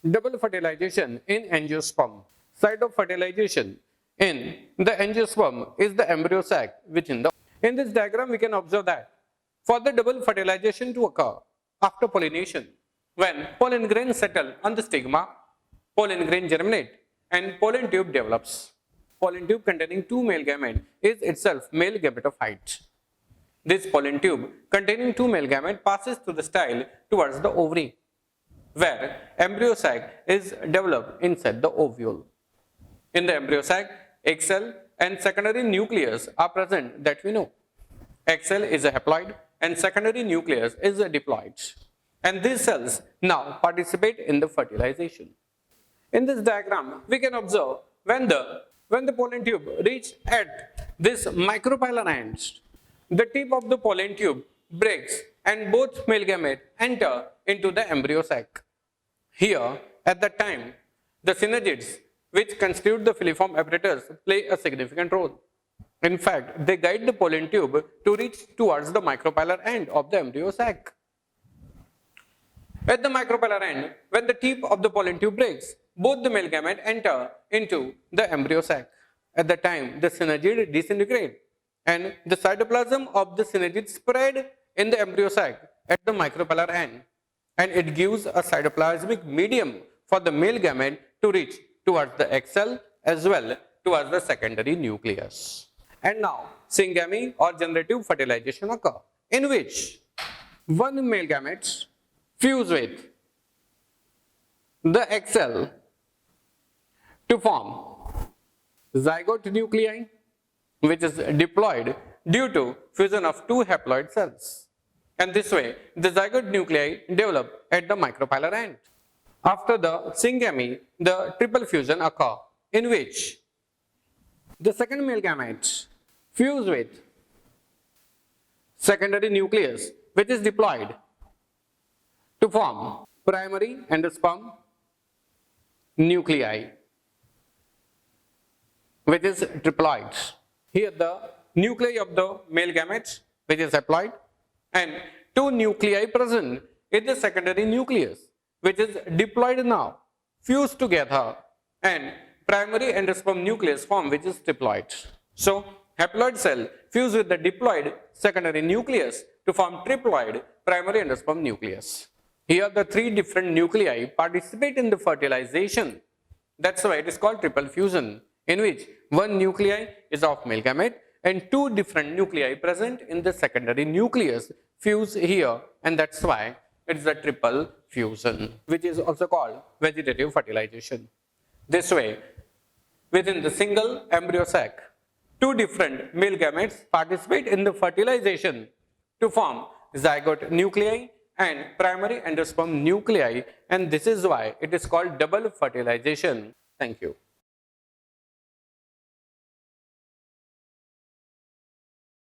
Double fertilization in angiosperm. Site of fertilization in the angiosperm is the embryo sac, which in this diagram we can observe that for the double fertilization to occur after pollination, when pollen grains settle on the stigma, pollen grain germinate and pollen tube develops. Pollen tube containing two male gametes is itself male gametophyte. This pollen tube containing two male gametes passes through the style towards the ovary, where embryo sac is developed inside the ovule. In the embryo sac, egg cell and secondary nucleus are present that we know. Egg cell is a haploid and secondary nucleus is a diploid. And these cells now participate in the fertilization. In this diagram, we can observe when the pollen tube reaches at this micropylar ends, the tip of the pollen tube breaks and both male gametes enter into the embryo sac. Here, at that time, the synergids which constitute the filiform apparatus play a significant role. In fact, they guide the pollen tube to reach towards the micropylar end of the embryo sac. At the micropylar end, when the tip of the pollen tube breaks, both the male gametes enter into the embryo sac. At that time, the synergid disintegrate and the cytoplasm of the synergid spread in the embryo sac at the micropylar end, and it gives a cytoplasmic medium for the male gamete to reach towards the egg cell as well towards the secondary nucleus. And now, syngamy or generative fertilization occur, in which one male gamete fuse with the egg cell to form zygote nuclei, which is diploid due to fusion of two haploid cells. And this way, the zygote nuclei develop at the micropylar end. After the syngamy, the triple fusion occur, in which the second male gamete fuse with secondary nucleus, which is diploid, to form primary endosperm nuclei, which is triploid. Here the nuclei of the male gametes, which is haploid, and two nuclei present in the secondary nucleus, which is diploid now, fused together, and primary endosperm nucleus form, which is triploid. So, haploid cell fuse with the diploid secondary nucleus to form triploid primary endosperm nucleus. Here the three different nuclei participate in the fertilization. That's why it is called triple fusion, in which one nuclei is of male gamete and two different nuclei present in the secondary nucleus fuse here, and that's why it is a triple fusion, which is also called vegetative fertilization. This way, within the single embryo sac, two different male gametes participate in the fertilization to form zygote nuclei and primary endosperm nuclei, and this is why it is called double fertilization. Thank you.